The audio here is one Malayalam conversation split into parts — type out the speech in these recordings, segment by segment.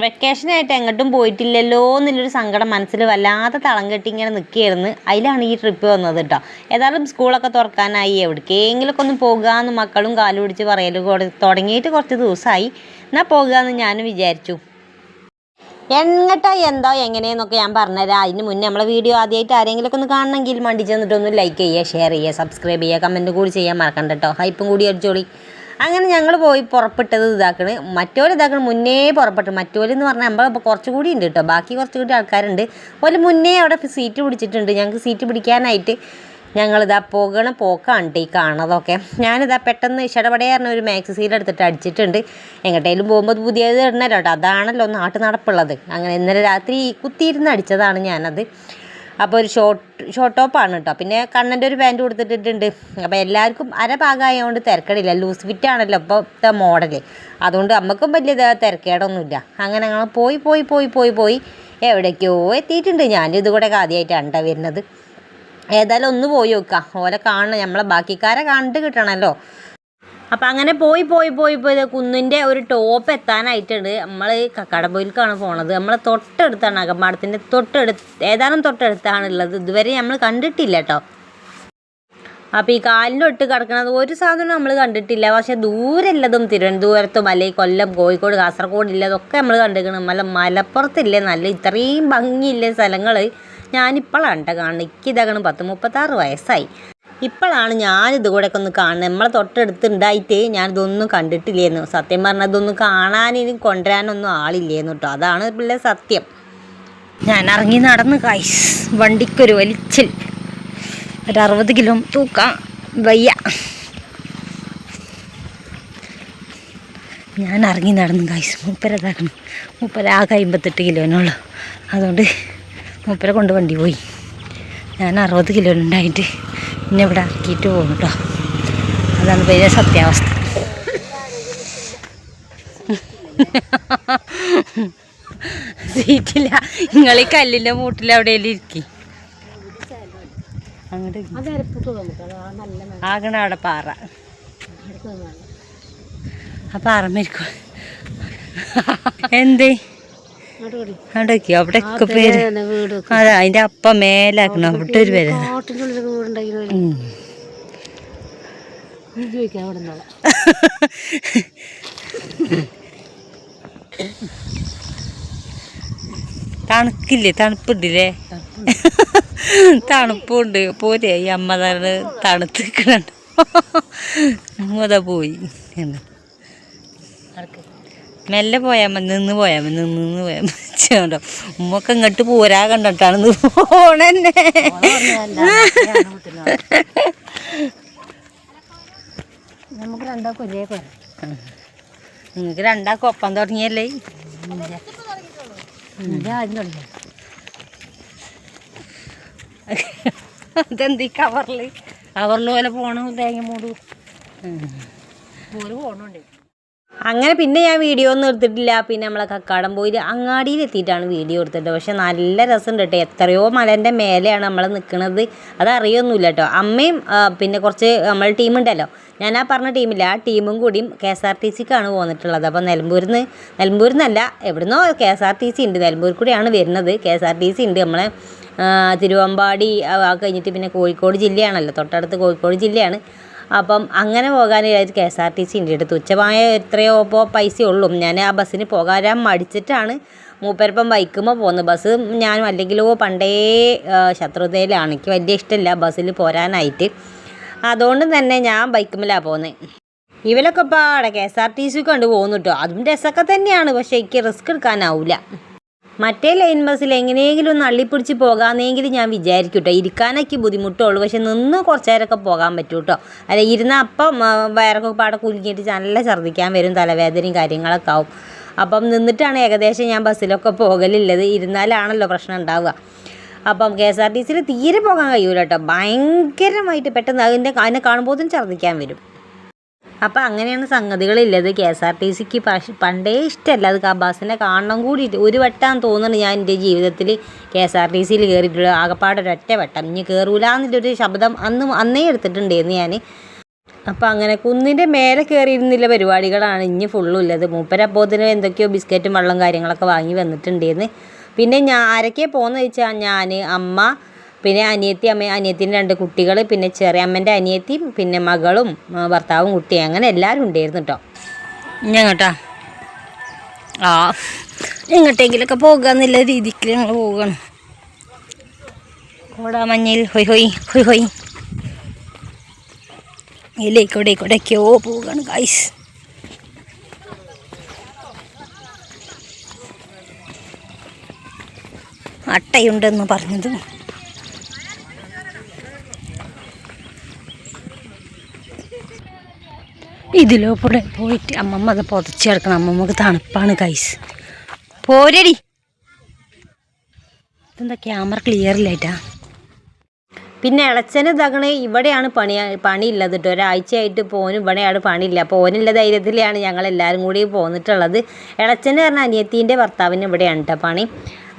വെക്കേഷനായിട്ട് എങ്ങോട്ടും പോയിട്ടില്ലല്ലോ എന്നുള്ളൊരു സങ്കടം മനസ്സിൽ വല്ലാതെ തളം കെട്ടി ഇങ്ങനെ നിൽക്കുകയായിരുന്നു. അതിലാണ് ഈ ട്രിപ്പ് വന്നത് കേട്ടോ. ഏതായാലും സ്കൂളൊക്കെ തുറക്കാനായി, എവിടേക്കെങ്കിലുമൊക്കെ ഒന്ന് പോകുകയെന്ന് മക്കളും കാലു പിടിച്ച് പറയൽ തുടങ്ങിയിട്ട് കുറച്ച് ദിവസമായി. എന്നാൽ പോകുകയെന്ന് ഞാനും വിചാരിച്ചു. എങ്ങട്ടാ എന്താ എങ്ങനെയെന്നൊക്കെ ഞാൻ പറഞ്ഞുതരാം. അതിന് മുന്നേ നമ്മളെ വീഡിയോ ആദ്യമായിട്ട് ആരെങ്കിലുമൊക്കെ ഒന്ന് കാണണമെങ്കിൽ മണ്ടി ചെന്നിട്ടൊന്ന് ലൈക്ക് ചെയ്യുക, ഷെയർ ചെയ്യുക, സബ്സ്ക്രൈബ് ചെയ്യുക, കമൻറ്റ് കൂടി ചെയ്യാൻ മറക്കണ്ട കേട്ടോ. ഹൈപ്പും കൂടി അടിച്ചോളി. അങ്ങനെ ഞങ്ങൾ പോയി പുറപ്പെട്ടത് ഇതാക്കണ്. മറ്റോര് മുന്നേ പുറപ്പെട്ടു. മറ്റോരെന്ന് പറഞ്ഞാൽ നമ്മളിപ്പോൾ കുറച്ചുകൂടി ഉണ്ട് കേട്ടോ. ബാക്കി കുറച്ചുകൂടി ആൾക്കാരുണ്ട്. ഒരു മുന്നേ അവിടെ സീറ്റ് പിടിച്ചിട്ടുണ്ട്. ഞങ്ങൾക്ക് സീറ്റ് പിടിക്കാനായിട്ട് ഞങ്ങളിതാ പോകുന്ന പോക്കാണ് ഈ കാണുന്നതൊക്കെ. ഞാനിതാ പെട്ടെന്ന് ഇഷടപടയാറിന് ഒരു മാക്സി സീൽ എടുത്തിട്ട് അടിച്ചിട്ടുണ്ട്. എങ്ങോട്ടേലും പോകുമ്പോൾ പുതിയത് ഇടണല്ലോ കേട്ടോ. അതാണല്ലോ നാട്ടു നടപ്പുള്ളത്. അങ്ങനെ ഇന്നലെ രാത്രി കുത്തിയിരുന്ന് അടിച്ചതാണ് ഞാനത്. അപ്പോൾ ഒരു ഷോർട്ട് ടോപ്പാണ് കേട്ടോ. പിന്നെ കണ്ണൻ്റെ ഒരു പാൻറ്റ് കൊടുത്തിട്ടിട്ടുണ്ട്. അപ്പോൾ എല്ലാവർക്കും അരഭാഗമായതുകൊണ്ട് തിരക്കടില്ല. ലൂസ് ഫിറ്റാണല്ലോ ഇപ്പോഴത്തെ മോഡല്. അതുകൊണ്ട് നമുക്കും വലിയ തിരക്കേടൊന്നുമില്ല. അങ്ങനെ ഞങ്ങൾ പോയി എവിടേക്കോ എത്തിയിട്ടുണ്ട്. ഞാനും ഇതുകൂടെ ആദ്യമായിട്ടാണ് വരുന്നത്. ഏതായാലും ഒന്ന് പോയി നോക്കാം. ഓലെ കാണണം, നമ്മളെ ബാക്കിക്കാരെ കണ്ട് കിട്ടണമല്ലോ. അപ്പം അങ്ങനെ പോയി കുന്നിൻ്റെ ഒരു ടോപ്പ് എത്താനായിട്ടുണ്ട്. നമ്മൾ കക്കാടംപൊയിലേക്കാണ് പോണത്. നമ്മളെ തൊട്ടടുത്താണ്, അകമ്പാടത്തിൻ്റെ ഏതാനും തൊട്ടടുത്താണുള്ളത്. ഇതുവരെ നമ്മൾ കണ്ടിട്ടില്ല കേട്ടോ. അപ്പോൾ ഈ കാലിൻ്റെ ഒട്ട് കിടക്കുന്നത് ഒരു സാധനം നമ്മൾ കണ്ടിട്ടില്ല. പക്ഷേ ദൂരമുള്ളതും തിരുവനന്തപുരത്തും അല്ലെങ്കിൽ കൊല്ലം, കോഴിക്കോട്, കാസർഗോഡ് ഇല്ലതൊക്കെ നമ്മൾ കണ്ടിരിക്കണം. മലപ്പുറത്തില്ലേ നല്ല ഇത്രയും ഭംഗിയില്ലേ സ്ഥലങ്ങൾ ഞാനിപ്പോഴാണ് കേട്ടോ കാണുന്നത്. എനിക്കിതാകണം 36 വയസ്സായി. ഇപ്പോഴാണ് ഞാനിതുകൂടെയൊക്കെ ഒന്ന് കാണുന്നത്. നമ്മളെ തൊട്ടടുത്തുണ്ടായിട്ട് ഞാനിതൊന്നും കണ്ടിട്ടില്ലായിരുന്നു. സത്യം പറഞ്ഞാൽ ഇതൊന്നും കാണാനും കൊണ്ടുവരാനൊന്നും ആളില്ലായിരുന്നു കേട്ടോ. അതാണ് പിള്ളേ സത്യം. ഞാൻ ഇറങ്ങി നടന്ന് കായ്സ്. വണ്ടിക്കൊരു വലിച്ചിൽ ഒരു 60 കിലോ തൂക്കാം വയ്യ. ഞാൻ ഇറങ്ങി നടന്ന് കായ്സ്. മൂപ്പരതാക്കണം. ആകെ 58 കിലോനുള്ളൂ. അതുകൊണ്ട് മൂപ്പരെ കൊണ്ട് വണ്ടി പോയി. ഞാൻ 60 കിലോനുണ്ടായിട്ട് പിന്നെ ഇവിടെ ഇറക്കിയിട്ട് പോകും കേട്ടോ. അതാണ് വലിയ സത്യാവസ്ഥ. സീറ്റില്ല. നിങ്ങൾ ഈ കല്ലിൻ്റെ മൂട്ടിൽ എവിടെയെങ്കിലും ഇരിക്കി. അങ്ങോട്ട് ആകണ അവിടെ പാറ. ആ പാറമ്മരിക്കും എന്തേ അവിടേക്കോ അവിടെയൊക്കെ പേര്. അതെ, അതിൻ്റെ അപ്പം മേലാക്കണം. അവിടെ ഒരു പേര് തണുക്കില്ലേ? തണുപ്പുണ്ടല്ലേ? തണുപ്പുണ്ട്. പോരെ ഈ അമ്മ തണുത്ത് നിൽക്കണുണ്ട്. അതാ പോയി. മെല്ലെ പോയാൽ മതി, നിന്ന് പോയാൽ മതി ചേട്ടോ. ഉമ്മൊക്കെ ഇങ്ങോട്ട് പോരാ കണ്ടിട്ടാണ് പോണെന്നെ. നിങ്ങൾക്ക് രണ്ടാൾക്കും ഒപ്പം തുടങ്ങിയല്ലേ? അതെന്ത് കവറിൽ പോലെ പോണു തേങ്ങ മൂട് പോലെ പോണുണ്ട്. അങ്ങനെ പിന്നെ ഞാൻ വീഡിയോ ഒന്നും എടുത്തിട്ടില്ല. പിന്നെ നമ്മളെ കക്കാടംപൊയിൽ അങ്ങാടിയിൽ എത്തിയിട്ടാണ് വീഡിയോ എടുത്തിട്ട്. പക്ഷെ നല്ല രസമുണ്ട് കേട്ടോ. എത്രയോ മലേൻ്റെ മേലെയാണ് നമ്മൾ നിൽക്കുന്നത്. അതറിയൊന്നുമില്ല കേട്ടോ. അമ്മയും പിന്നെ കുറച്ച് നമ്മൾ ടീമുണ്ടല്ലോ, ഞാൻ ആ പറഞ്ഞ ടീമില്ല, ആ ടീമും കൂടിയും KSRTCക്കാണ് പോന്നിട്ടുള്ളത്. അപ്പോൾ നിലമ്പൂരിൽ നിന്നല്ല, എവിടുന്നോ KSRTC ഉണ്ട്. നിലമ്പൂർ കൂടിയാണ് വരുന്നത്. KSRTC ഉണ്ട്. നമ്മളെ തിരുവമ്പാടി കഴിഞ്ഞിട്ട് പിന്നെ കോഴിക്കോട് ജില്ലയാണല്ലോ, തൊട്ടടുത്ത് കോഴിക്കോട് ജില്ലയാണ്. അപ്പം അങ്ങനെ പോകാനായിട്ട് KSRTC ഉണ്ട്. തുച്ഛമായ എത്രയോ ഇപ്പോൾ പൈസയുള്ളൂ. ഞാൻ ആ ബസ്സിന് പോകാൻ മടിച്ചിട്ടാണ് മൂപ്പരപ്പം ബൈക്കുമ്പോൾ പോകുന്നത്. ബസ് ഞാനും അല്ലെങ്കിലോ പണ്ടേ ശത്രുതയിലാണ്. എനിക്ക് വലിയ ഇഷ്ടമില്ല ബസ്സിൽ പോരാനായിട്ട്. അതുകൊണ്ട് തന്നെ ഞാൻ ബൈക്കുമ്മലാണ് പോകുന്നത്. ഇവരൊക്കെ ഇപ്പോൾ അവിടെ KSRTC കണ്ട് പോകുന്നു കേട്ടോ. അതും രസമൊക്കെ തന്നെയാണ്. പക്ഷേ എനിക്ക് റിസ്ക് എടുക്കാനാവില്ല. മറ്റേ ലൈൻ ബസ്സിൽ എങ്ങനെയെങ്കിലും ഒന്ന് അള്ളിപ്പിടിച്ച് പോകാമെന്നെങ്കിലും ഞാൻ വിചാരിക്കും കേട്ടോ. ഇരിക്കാനൊക്കെ ബുദ്ധിമുട്ടുള്ളൂ. പക്ഷെ നിന്ന് കുറച്ച് നേരമൊക്കെ പോകാൻ പറ്റും കേട്ടോ. അല്ല ഇരുന്ന അപ്പം വയറൊക്കെ പാടെ കുലുങ്ങിയിട്ട് നല്ല ഛർദ്ദിക്കാൻ വരും, തലവേദനയും കാര്യങ്ങളൊക്കെ ആവും. അപ്പം നിന്നിട്ടാണ് ഏകദേശം ഞാൻ ബസ്സിലൊക്കെ പോകലുള്ളത്. ഇരുന്നാലാണല്ലോ പ്രശ്നം ഉണ്ടാവുക. അപ്പം KSRTCയിൽ തീരെ പോകാൻ കഴിയൂല കേട്ടോ. ഭയങ്കരമായിട്ട് പെട്ടെന്ന് അതിനെ കാണുമ്പോഴത്തേനും ഛർദ്ദിക്കാൻ വരും. അപ്പം അങ്ങനെയാണ് സംഗതികളില്ലത്. KSRTCക്ക് പണ്ടേ ഇഷ്ടമല്ല. അത് ബസ്സിനെ കാണണം കൂടി ഒരു വട്ടം തോന്നുന്നു ഞാൻ എൻ്റെ ജീവിതത്തിൽ KSRTCയിൽ കയറിയിട്ടുള്ള ആകപ്പാടെ ഒരൊറ്റ വട്ടം. ഇനി കയറൂല എന്നുള്ളൊരു ശബ്ദം അന്നേ എടുത്തിട്ടുണ്ടായിരുന്നു ഞാൻ. അപ്പോൾ അങ്ങനെ കുന്നിൻ്റെ മേലെ കയറിയിരുന്നില്ല പരിപാടികളാണ് ഇനി ഫുള്ളും ഉള്ളത്. മൂപ്പരപ്പോത്തിന് എന്തൊക്കെയോ ബിസ്ക്കറ്റും വെള്ളം കാര്യങ്ങളൊക്കെ വാങ്ങി വന്നിട്ടുണ്ടായിരുന്നു. പിന്നെ ആരൊക്കെ പോകുന്നത് വെച്ചാൽ ഞാൻ, അമ്മ, പിന്നെ അനിയത്തിൻ്റെ 2 കുട്ടികൾ, പിന്നെ ചെറിയ അമ്മേൻ്റെ അനിയത്തിയും, പിന്നെ മകളും ഭർത്താവും കുട്ടിയും, അങ്ങനെ എല്ലാവരും ഉണ്ടായിരുന്നു കേട്ടോ. ഞങ്ങട്ടാ എങ്ങോട്ടെങ്കിലൊക്കെ പോകാന്നുള്ള രീതിക്ക് ഞങ്ങൾ പോവുകയാണ്. കോടാമഞ്ഞിൽ ഹൊയ് ഹൊയ് ഹൊയ് ഹൊയ് ഇല്ലേക്കൂടെയൊക്കെയോ പോവുകയാണ് ഗൈസ്. അട്ടയുണ്ടെന്ന് പറഞ്ഞത്. ഇതിലൂടെ പോയിട്ട് അമ്മമ്മ അത് പുതച്ച് കിടക്കണം. അമ്മമ്മക്ക് തണുപ്പാണ് ഗൈസ്. പോരടി. ഇതെന്താ ക്യാമറ ക്ലിയർ ഇല്ലായിട്ടാ. പിന്നെ ഇളച്ചന് ഇതാകണേ ഇവിടെയാണ് പണിയുള്ളത് കേട്ടോ. ഒരാഴ്ചയായിട്ട് പോനും ഇവിടെയാണ് പണിയില്ല. അപ്പോൾ ഓനുള്ള ധൈര്യത്തിലാണ് ഞങ്ങളെല്ലാവരും കൂടി പോന്നിട്ടുള്ളത്. ഇളച്ചന് പറഞ്ഞാൽ അനിയത്തീൻ്റെ ഭർത്താവിന് ഇവിടെയാണ് കേട്ടോ പണി.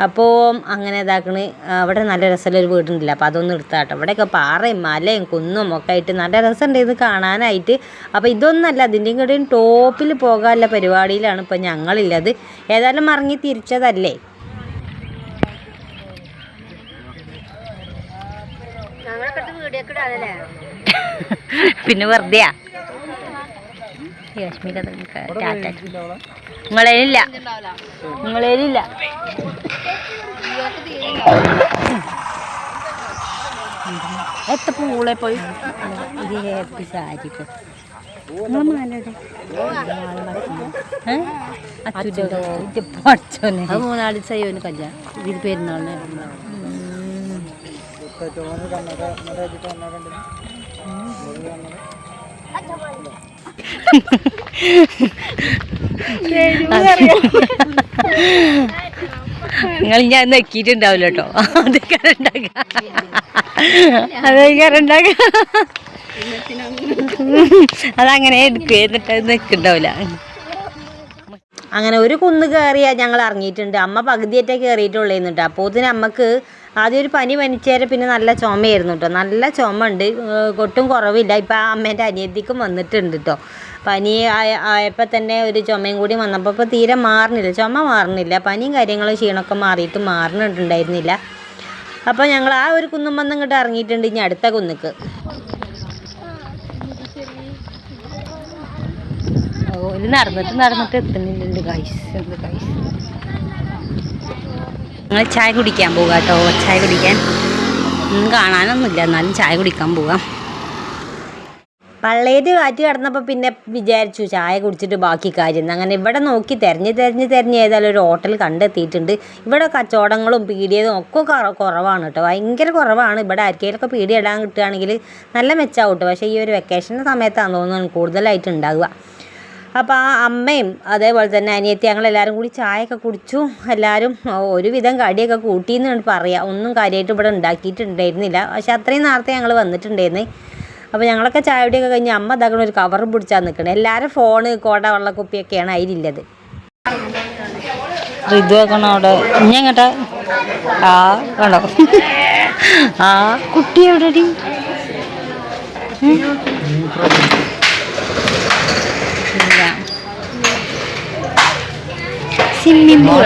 അപ്പോൾ അങ്ങനെ ഇതാക്കണ്. അവിടെ നല്ല രസമുള്ളൊരു വീടുണ്ടല്ലോ, അപ്പോൾ അതൊന്നും എടുത്താട്ടോ. ഇവിടെയൊക്കെ പാറയും മലയും കുന്നും ഒക്കെ ആയിട്ട് നല്ല രസമുണ്ട് ഇത് കാണാനായിട്ട്. അപ്പോൾ ഇതൊന്നല്ല, അതിൻ്റെയും കൂടെയും ടോപ്പിൽ പോകാനുള്ള പരിപാടിയിലാണ് ഇപ്പോൾ ഞങ്ങളുള്ളത്. ഏതായാലും മറങ്ങി തിരിച്ചതല്ലേ. പിന്നെ വെറുതെയാ നിങ്ങളേലില്ല എത്ര പൂളെ പോയി സാരിപ്പോ പഠിച്ചോനെ 3 ദിവസമായോന് കല്യാണം. ഇതിൽ പെരുന്നാളിന് നിങ്ങൾ ഞാൻ നെക്കിയിട്ടുണ്ടാവില്ല കേട്ടോ. അതങ്ങനെ എടുക്കുക, എന്നിട്ട് അത് നെക്കുണ്ടാവില്ല. അങ്ങനെ ഒരു കുന്ന് കയറിയാൽ ഞങ്ങൾ ഇറങ്ങിയിട്ടുണ്ട്. അമ്മ പകുതിയായിട്ടേ കയറിയിട്ടുള്ളേന്ന് കേട്ടോ. അപ്പോൾ ഇതിന് അമ്മക്ക് ആദ്യം ഒരു പനി പനിച്ചേരെ, പിന്നെ നല്ല ചുമയായിരുന്നു കേട്ടോ. നല്ല ചുമ ഉണ്ട്, ഒട്ടും കുറവില്ല. ഇപ്പം അമ്മേൻ്റെ അനിയത്തിക്കും വന്നിട്ടുണ്ട് കേട്ടോ. പനി ആയപ്പോൾ തന്നെ ഒരു ചുമയും കൂടി വന്നപ്പോൾ ഇപ്പോൾ തീരെ മാറുന്നില്ല, ചുമ മാറുന്നില്ല. പനിയും കാര്യങ്ങളും ക്ഷീണമൊക്കെ മാറിയിട്ട് മാറുന്നുണ്ടായിരുന്നില്ല. അപ്പോൾ ഞങ്ങൾ ആ ഒരു കുന്നും വന്ന് ഇങ്ങോട്ട് ഇറങ്ങിയിട്ടുണ്ട്. ഇനി അടുത്ത കുന്നിക്ക് ഇത് നടന്നിട്ട് എത്തുന്നില്ല ഗൈസ്. ഞങ്ങൾ ചായ കുടിക്കാൻ പോകാം കേട്ടോ. ചായ കുടിക്കാൻ ഒന്നും കാണാനൊന്നുമില്ല, എന്നാലും ചായ കുടിക്കാൻ പോകാം. പള്ളേറ്റ് കാറ്റ് കിടന്നപ്പോൾ പിന്നെ വിചാരിച്ചു ചായ കുടിച്ചിട്ട് ബാക്കി കാര്യം. അങ്ങനെ ഇവിടെ നോക്കി തിരഞ്ഞ് ഏതായാലും ഒരു ഹോട്ടൽ കണ്ടെത്തിയിട്ടുണ്ട്. ഇവിടെ കച്ചവടങ്ങളും പീടിയതും ഒക്കെ കുറവാണ് കേട്ടോ, ഭയങ്കര കുറവാണ്. ഇവിടെ ആർക്കെങ്കിലുമൊക്കെ പീടിയ ഇടാൻ കിട്ടുകയാണെങ്കിൽ നല്ല മെച്ചമാവും കേട്ടോ. പക്ഷേ ഈ ഒരു വെക്കേഷൻ്റെ സമയത്താണ് തോന്നുന്നു കൂടുതലായിട്ട് ഉണ്ടാവുക. അപ്പോൾ ആ അമ്മയും അതേപോലെ തന്നെ അനിയത്തി ഞങ്ങളെല്ലാവരും കൂടി ചായയൊക്കെ കുടിച്ചു. എല്ലാവരും ഒരുവിധം കടിയൊക്കെ കൂട്ടിയെന്ന് പറയാം. ഒന്നും കാര്യമായിട്ട് ഇവിടെ ഉണ്ടാക്കിയിട്ടുണ്ടായിരുന്നില്ല, പക്ഷെ അത്രയും നേരത്തെ ഞങ്ങൾ വന്നിട്ടുണ്ടായിരുന്നു. അപ്പോൾ ഞങ്ങളൊക്കെ ചായ കുടിയൊക്കെ കഴിഞ്ഞ് അമ്മ ഇതാക്കണ ഒരു കവർ പിടിച്ചാൽ നിൽക്കണം. എല്ലാവരും ഫോണ്, കോട, വെള്ളക്കുപ്പിയൊക്കെയാണ് അതിലുള്ളത്. ഇത് വെക്കണം അവിടെ. ഇനി എങ്ങോട്ടാ? ആ വേണ്ടോ? ആ കുട്ടി എവിടെ? Swimming pool.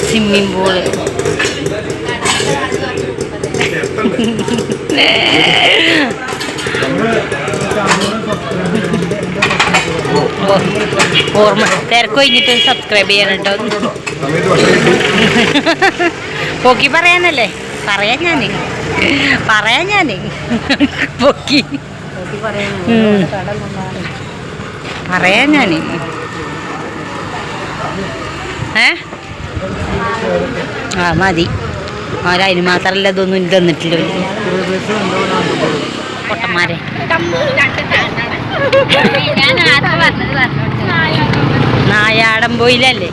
സ്വിമ്മിംഗ് പൂള് ഓർമ്മ തിരക്ക് കഴിഞ്ഞിട്ട് സബ്സ്ക്രൈബ് ചെയ്യാൻ കേട്ടോ. പൊക്കി പറയാനല്ലേ പറയാൻ ഞാൻ പൊക്കി പറയാൻ ഞാൻ ആ മതി. അതിന് മാത്രമല്ല ഇതൊന്നും ഇത് തന്നിട്ടില്ല പൊട്ടന്മാരെ. നായാടൻ പോയില്ലല്ലേ.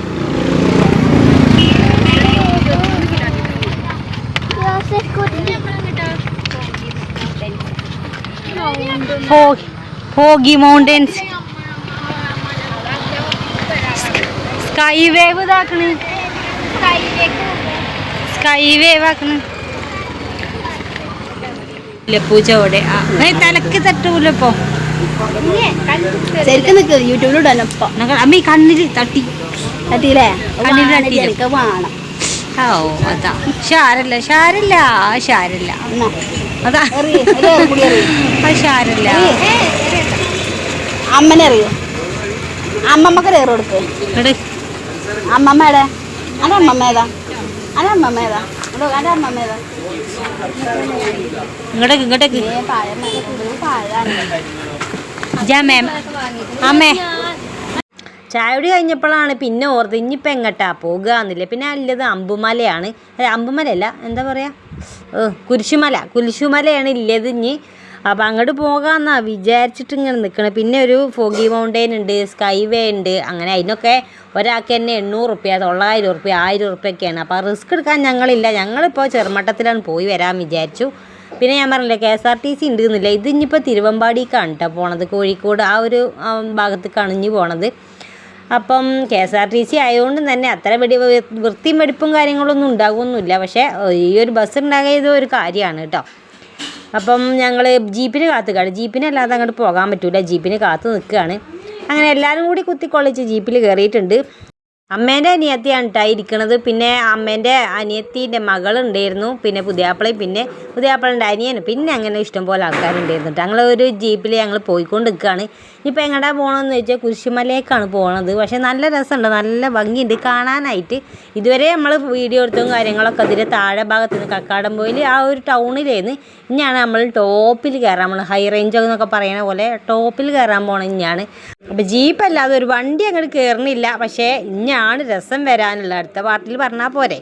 ഫോഗി മൗണ്ടൻസ്, സ്കൈ വേവ് ഇതാക്കണ്. കൈ വേവാക്കണ പൂച്ചോടെ തലക്ക് തട്ടൂലപ്പോ ശരിക്കും നിൽക്ക് യൂട്യൂബിലിടാനോ അമ്മ കണ്ണില് തട്ടിയില്ലേ കണ്ണില് തട്ടി എനിക്ക് വേണം. ഓ അതാ ഷാരല്ല അതാ അത് ഷാരല്ല. അമ്മനെ അറിയോ? അമ്മമ്മക്ക് ഏറ് കൊടുക്ക്. അമ്മമ്മയുടെ അന്റെ അമ്മമ്മ ഏതാ? അന്റെ അമ്മമ്മ ഏതാ? അന്റെ അമ്മമ്മ ഏതാ? ഇങ്ങോട്ടേക്ക് അമ്മേ ചായയോടി കഴിഞ്ഞപ്പോഴാണ് പിന്നെ ഓർത്ത് ഇനിയിപ്പോൾ എങ്ങട്ടാ പോകുകയെന്നില്ല. പിന്നെ അല്ലത് അമ്പുമലയാണ്. അമ്പുമലയല്ല, എന്താ പറയുക, കുരിശുമലയാണ് ഇല്ലത് ഇനി. അപ്പോൾ അങ്ങോട്ട് പോകാമെന്നാണ് വിചാരിച്ചിട്ട് ഇങ്ങനെ നിൽക്കണം. പിന്നെ ഒരു ഫോഗി മൗണ്ടെയിൻ ഉണ്ട്, സ്കൈ വേ ഉണ്ട്. അങ്ങനെ അതിനൊക്കെ ഒരാൾക്ക് തന്നെ 800 റുപ്യ, 900 റുപ്യ, 1000 റുപ്യൊക്കെയാണ്. അപ്പോൾ റിസ്ക് എടുക്കാൻ ഞങ്ങളില്ല. ഞങ്ങളിപ്പോൾ ചെറുമട്ടത്തിലാണ് പോയി വരാൻ വിചാരിച്ചു. പിന്നെ ഞാൻ പറഞ്ഞില്ലേ KSRTC ഉണ്ട് എന്നില്ല. ഇത് ഇനിയിപ്പോൾ തിരുവമ്പാടിക്കാണ് കേട്ടോ പോണത്, കോഴിക്കോട് ആ ഒരു ഭാഗത്തേക്കാണ് ഇനി പോണത്. അപ്പം KSRTC ആയതുകൊണ്ട് തന്നെ അത്ര വൃത്തിയും വെടിപ്പും കാര്യങ്ങളൊന്നും ഉണ്ടാകുമൊന്നുമില്ല. പക്ഷേ ഈ ഒരു ബസ് ഉണ്ടാകിയത് ഒരു കാര്യമാണ് കേട്ടോ. അപ്പം ഞങ്ങൾ ജീപ്പിന് കാത്തുകയാണ്. ജീപ്പിനല്ലാതെ അങ്ങോട്ട് പോകാൻ പറ്റില്ല, ജീപ്പിന് കാത്തു നിൽക്കുകയാണ്. അങ്ങനെ എല്ലാവരും കൂടി കുത്തിക്കൊള്ളിച്ച് ജീപ്പിൽ കയറിയിട്ടുണ്ട്. അമ്മേൻ്റെ അനിയത്തിയാണ് കേട്ടോ ഇരിക്കണത്. പിന്നെ അമ്മേൻ്റെ അനിയത്തീൻ്റെ മകളുണ്ടായിരുന്നു, പിന്നെ പുതിയാപ്പിളയും, പിന്നെ പുതിയാപ്പിളൻ്റെ അനിയനും, പിന്നെ അങ്ങനെ ഇഷ്ടംപോലെ ആൾക്കാരുണ്ടായിരുന്നു. ഞങ്ങൾ ഒരു ജീപ്പിൽ ഞങ്ങൾ പോയിക്കൊണ്ട് നിൽക്കുകയാണ്. ഇപ്പോൾ എങ്ങോട്ടാ പോകണമെന്ന് ചോദിച്ചാൽ കുരിശുമലയേക്കാണ് പോകണത്. പക്ഷേ നല്ല രസമുണ്ട്, നല്ല ഭംഗിയുണ്ട് കാണാനായിട്ട്. ഇതുവരെ നമ്മൾ വീഡിയോ എടുത്തും കാര്യങ്ങളൊക്കെ അതിൻ്റെ താഴെ ഭാഗത്ത് നിന്ന് കക്കാടംപൊയിൽ ആ ഒരു ടൗണിലേന്ന് ഇനിയാണ് നമ്മൾ ടോപ്പിൽ കയറാൻ, നമ്മൾ ഹൈ റേഞ്ച് എന്നൊക്കെ പറയുന്ന പോലെ ടോപ്പിൽ കയറാൻ പോകണം ഇനിയാണ്. അപ്പോൾ ജീപ്പല്ലാതെ ഒരു വണ്ടി അങ്ങോട്ട് കയറണില്ല. പക്ഷേ ഇനിയാണ് രസം വരാനുള്ള, അടുത്ത പാർട്ടിൽ പറഞ്ഞാൽ പോരെ.